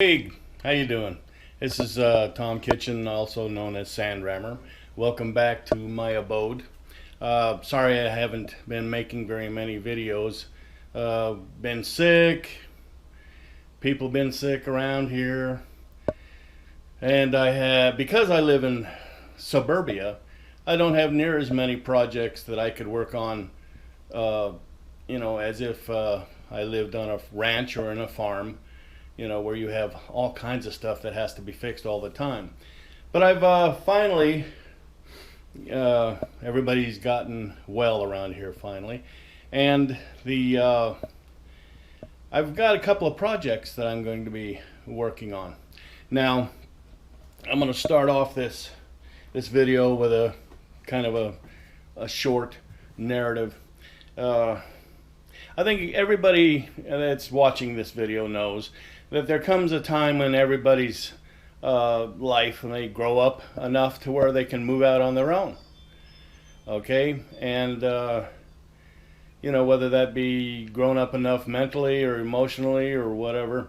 Hey, how you doing? This is Tom Kitchen, also known as Sandrammer. Welcome back to my abode. Sorry I haven't been making very many videos. Been sick. People been sick around here, and I have because I live in suburbia. I don't have near as many projects that I could work on. Uh, as if I lived on a ranch or in a farm, where you have all kinds of stuff that has to be fixed all the time. But I've finally, everybody's gotten well around here finally, and I've got a couple of projects that I'm going to be working on. Now, I'm going to start off this video with a kind of a short narrative. I think everybody that's watching this video knows that there comes a time when everybody's life, when they grow up enough to where they can move out on their own. Okay? And, whether that be grown up enough mentally or emotionally or whatever,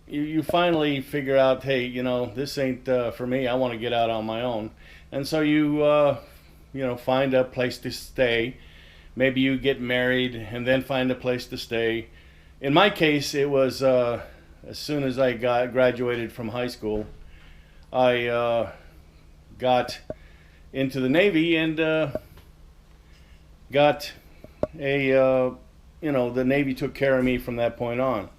you finally figure out, hey, this ain't for me. I want to get out on my own. And so you find a place to stay. Maybe you get married and then find a place to stay. In my case, it was as soon as I graduated from high school, I got into the Navy and got the Navy took care of me from that point on.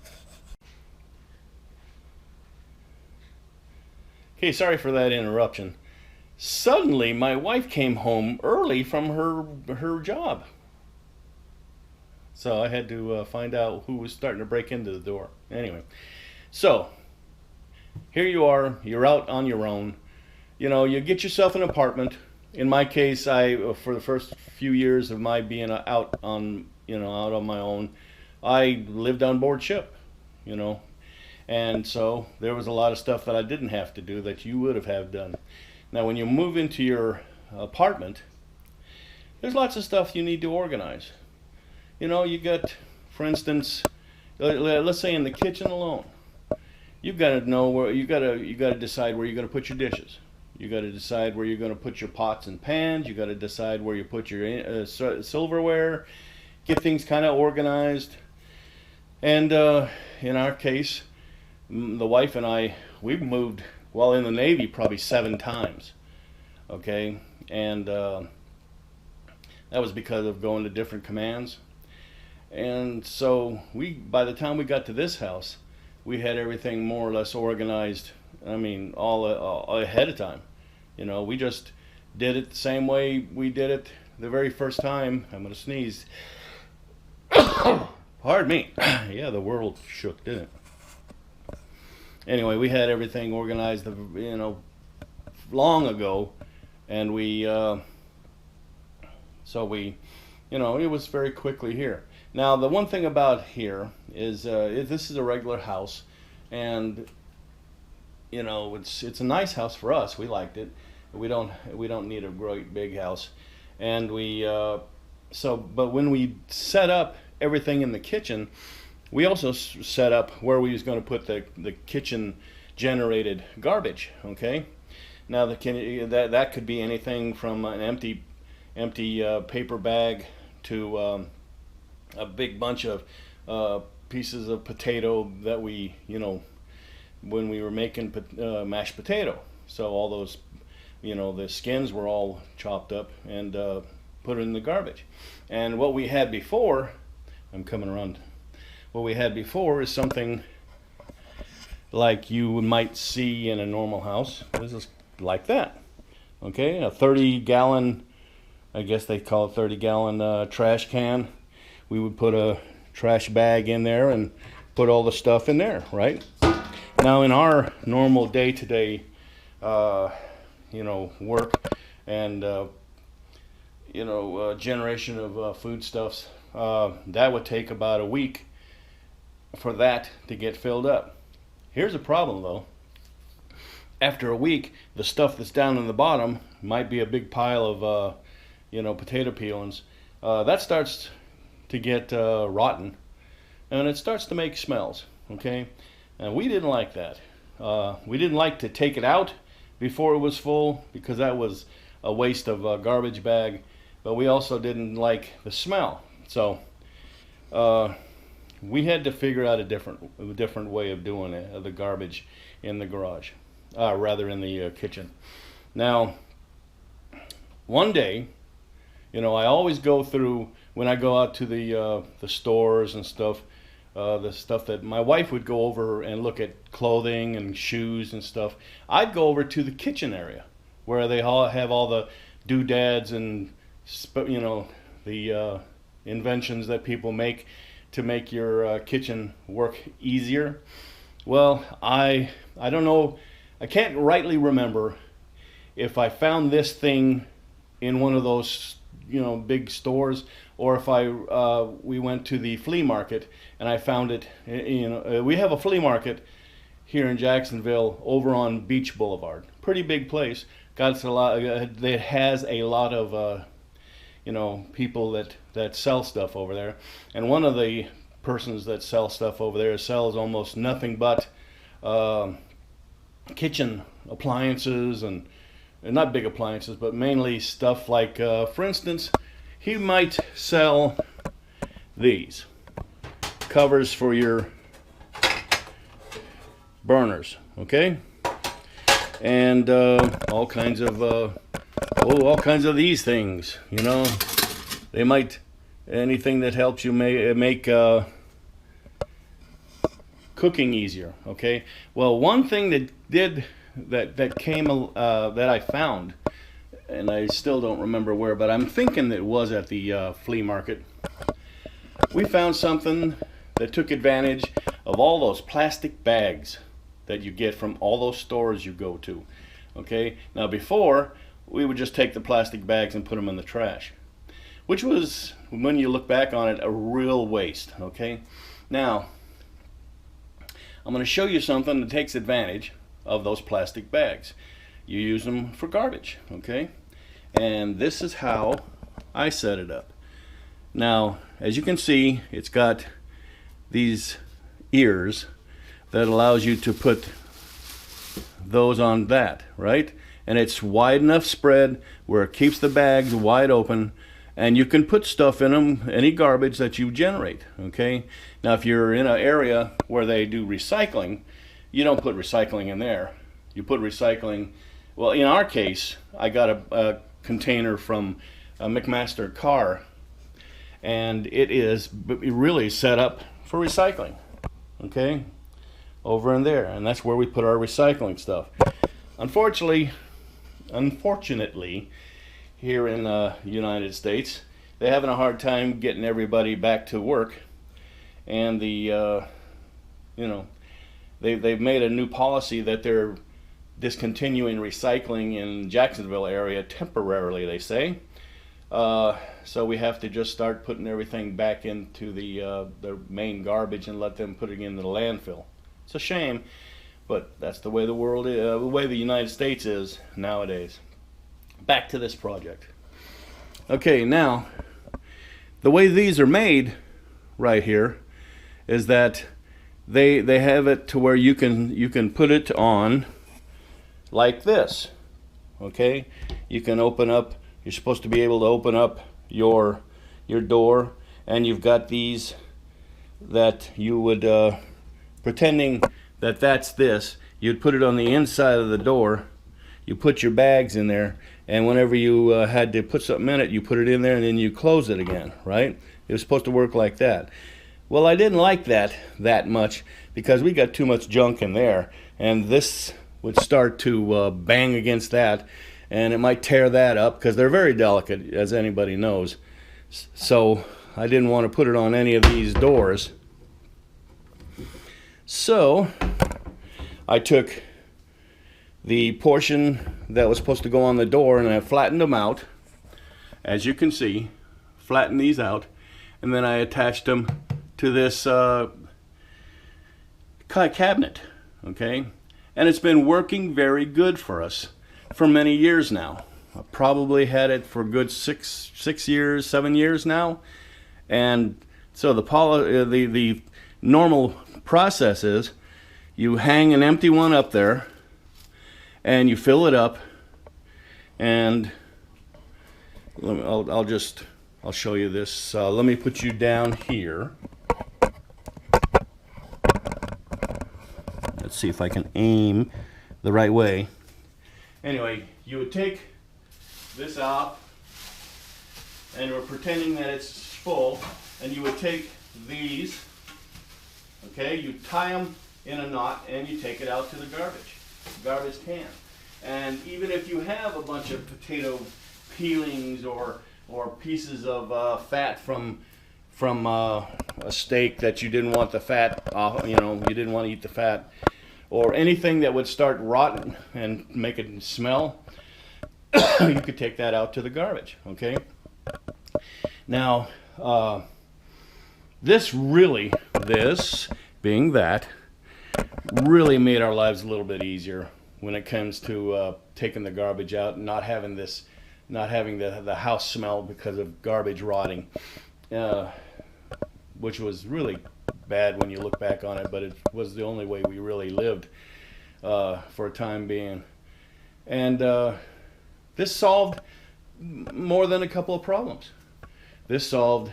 Okay, sorry for that interruption. Suddenly, my wife came home early from her job. So I had to find out who was starting to break into the door. Anyway, so here you are. You're out on your own. You get yourself an apartment. In my case, for the first few years of my being out on my own, I lived on board ship. And so there was a lot of stuff that I didn't have to do that you would have done. Now, when you move into your apartment, there's lots of stuff you need to organize. You got, for instance, let's say in the kitchen alone, you've got to know where you got to decide where you're going to put your dishes. You got to decide where you're going to put your pots and pans. You got to decide where you put your silverware. Get things kind of organized. And in our case, the wife and I, we've moved while in the Navy probably 7 times. Okay, and that was because of going to different commands. And so by the time we got to this house, we had everything more or less organized. I mean, all ahead of time. We just did it the same way we did it the very first time. I'm gonna sneeze. Pardon me. Yeah, the world shook, didn't it? Anyway, we had everything organized, long ago, and it was very quickly here. Now, the one thing about here is this is a regular house, and it's a nice house for us. We liked it. We don't need a great big house, and but when we set up everything in the kitchen, we also set up where we was going to put the kitchen generated garbage. Okay, now that could be anything from an empty paper bag to a big bunch of pieces of potato that we, when we were making mashed potato. So all those, the skins were all chopped up and put in the garbage. And what we had before, I'm coming around, what we had before is something like you might see in a normal house. This is like that. Okay, a 30-gallon, I guess they call it 30-gallon trash can. We would put a trash bag in there and put all the stuff in there, right? Now, in our normal day-to-day, work and, generation of foodstuffs, that would take about a week for that to get filled up. Here's a problem, though. After a week, the stuff that's down in the bottom might be a big pile of, potato peelings. That starts to get rotten, and it starts to make smells. Okay, And we didn't like that. We didn't like to take it out before it was full because that was a waste of a garbage bag. But we also didn't like the smell. So we had to figure out a different way of doing it, the garbage in the garage, rather in the kitchen. Now, one day, I always go through when I go out to the stores and stuff. The stuff that my wife would go over and look at clothing and shoes and stuff. I'd go over to the kitchen area where they all have all the doodads and the inventions that people make to make your kitchen work easier. Well, I don't know. I can't rightly remember if I found this thing in one of those big stores, or if we went to the flea market and I found it. We have a flea market here in Jacksonville over on Beach Boulevard. Pretty big place. Got a lot. It has a lot of people that sell stuff over there. And one of the persons that sell stuff over there sells almost nothing but kitchen appliances and not big appliances, but mainly stuff like, for instance, he might sell these covers for your burners, okay? And all kinds of these things, They might, anything that helps you make cooking easier, okay? Well, one thing that came that I found, and I still don't remember where, but I'm thinking that it was at the flea market. We found something that took advantage of all those plastic bags that you get from all those stores you go to. Okay, now before we would just take the plastic bags and put them in the trash, which was, when you look back on it, a real waste. Okay, now I'm going to show you something that takes advantage of those plastic bags. You use them for garbage, okay? And this is how I set it up. Now, as you can see, it's got these ears that allows you to put those on that, right? And it's wide enough spread where it keeps the bags wide open, and you can put stuff in them, any garbage that you generate, okay? Now, if you're in an area where they do recycling, you don't put recycling in there. You put recycling, well, in our case, I got a container from a McMaster car, and it is really set up for recycling, okay? Over in there, and that's where we put our recycling stuff. Unfortunately, here in the United States, they're having a hard time getting everybody back to work, and they've made a new policy that they're discontinuing recycling in Jacksonville area temporarily, they say. So we have to just start putting everything back into the main garbage and let them put it into the landfill. It's a shame, but that's the way the world is, the way the United States is nowadays. Back to this project. Okay, now the way these are made right here is that they have it to where you can put it on like this. Okay, you can open up. You're supposed to be able to open up your door, and you've got these that you would pretending that that's this. You'd put it on the inside of the door. You put your bags in there, and whenever you had to put something in it, you put it in there, and then you close it again. Right? It was supposed to work like that. Well, I didn't like that much because we got too much junk in there, and this would start to bang against that, and it might tear that up because they're very delicate, as anybody knows. So I didn't want to put it on any of these doors. So I took the portion that was supposed to go on the door and I flattened them out, as you can see, flattened these out, and then I attached them to this cabinet, okay? And it's been working very good for us for many years now. I probably had it for a good 6 years, 7 years now. And so the normal process is you hang an empty one up there and you fill it up, and I'll show you this. Let me put you down here. Let's see if I can aim the right way. Anyway, you would take this out, and we're pretending that it's full, and you would take these, okay, you tie them in a knot, and you take it out to the garbage can. And even if you have a bunch of potato peelings or pieces of fat from a steak that you didn't want the fat off, you didn't want to eat the fat, or anything that would start rotting and make it smell, you could take that out to the garbage, okay? Now, this being that, really made our lives a little bit easier when it comes to taking the garbage out and not having the house smell because of garbage rotting, which was really bad when you look back on it, but it was the only way we really lived for a time being. And this solved more than a couple of problems. This solved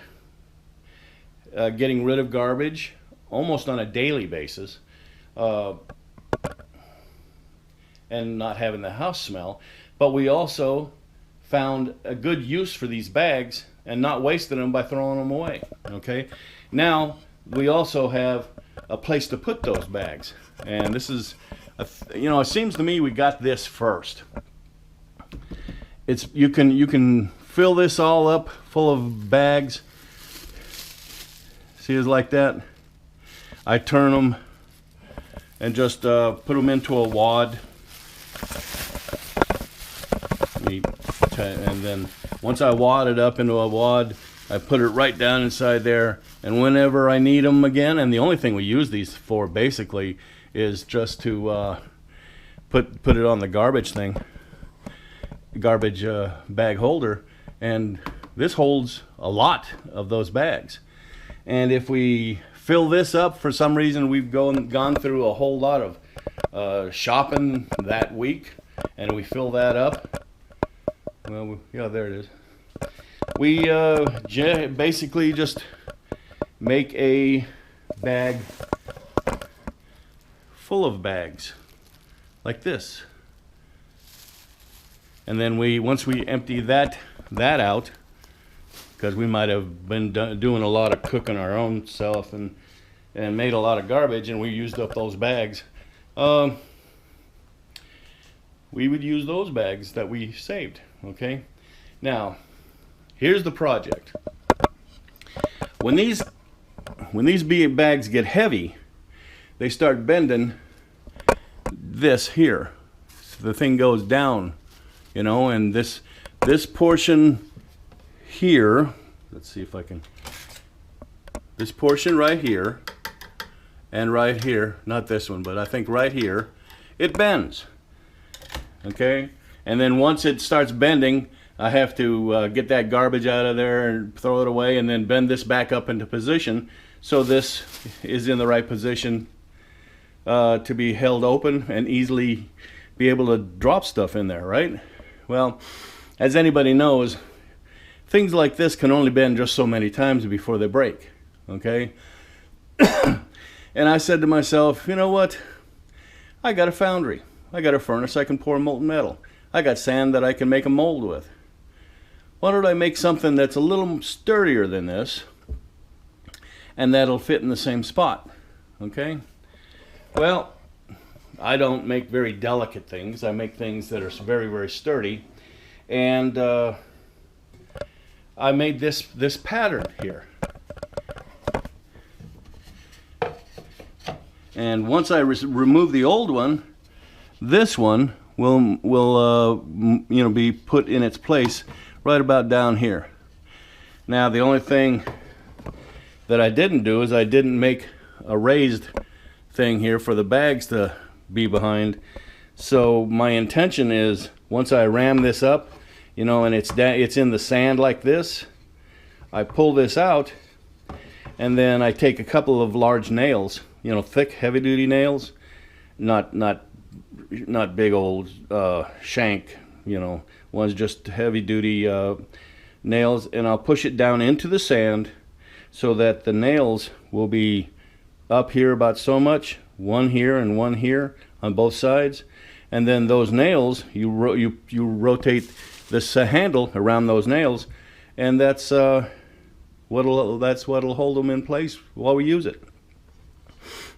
getting rid of garbage almost on a daily basis, and not having the house smell. But we also found a good use for these bags and not wasting them by throwing them away, okay? Now we also have a place to put those bags, and this is it seems to me we got this first. You can fill this all up full of bags. See, it's like that. I turn them and just put them into a wad. And then once I wad it up into a wad, I put it right down inside there. And whenever I need them again, and the only thing we use these for basically is just to put it on the garbage bag holder, and this holds a lot of those bags. And if we fill this up, for some reason we've gone through a whole lot of shopping that week, and we fill that up, well, yeah, there it is. We basically just make a bag full of bags like this, and then once we empty that out, because we might have been doing a lot of cooking our own self and made a lot of garbage, and we used up those bags, we would use those bags that we saved, okay? Now, here's the project. When these bags get heavy, they start bending this here. So the thing goes down, and this portion here, let's see if I can, this portion right here and right here, not this one, but I think right here, it bends, okay? And then once it starts bending, I have to get that garbage out of there and throw it away, and then bend this back up into position so this is in the right position to be held open and easily be able to drop stuff in there, right? Well, as anybody knows, things like this can only bend just so many times before they break, okay? And I said to myself, you know what? I got a foundry. I got a furnace I can pour molten metal. I got sand that I can make a mold with. Why don't I make something that's a little sturdier than this, and that'll fit in the same spot, okay? Well, I don't make very delicate things. I make things that are very, very sturdy, and I made this pattern here. And once I remove the old one, this one will be put in its place right about down here. Now, the only thing that I didn't do is I didn't make a raised thing here for the bags to be behind. So my intention is, once I ram this up, and it's in the sand like this, I pull this out, and then I take a couple of large nails, thick, heavy-duty nails, not big old shank, you know, one's just heavy duty nails, and I'll push it down into the sand so that the nails will be up here about so much, one here and one here on both sides, and then those nails you rotate this handle around those nails, and that's what'll hold them in place while we use it.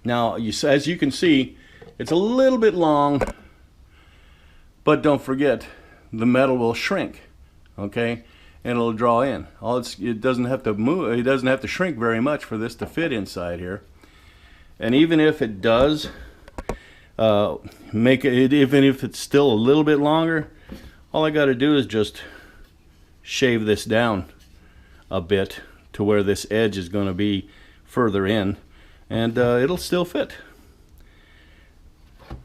Now, as you can see, it's a little bit long, but don't forget, the metal will shrink, okay, and it'll draw in. It doesn't have to move. It doesn't have to shrink very much for this to fit inside here. And even if it does, even if it's still a little bit longer, all I got to do is just shave this down a bit to where this edge is going to be further in, and it'll still fit.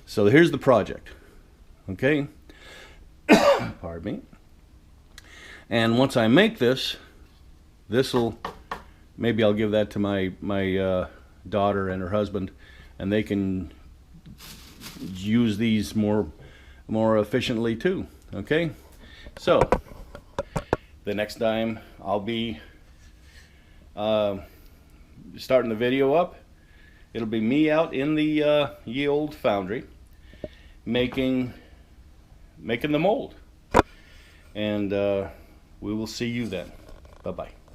So here's the project, okay? Pardon me. And once I make this, maybe I'll give that to my daughter and her husband, and they can use these more efficiently too. Okay, so the next time I'll be starting the video up, it'll be me out in the ye old foundry making the mold, and we will see you then. Bye bye.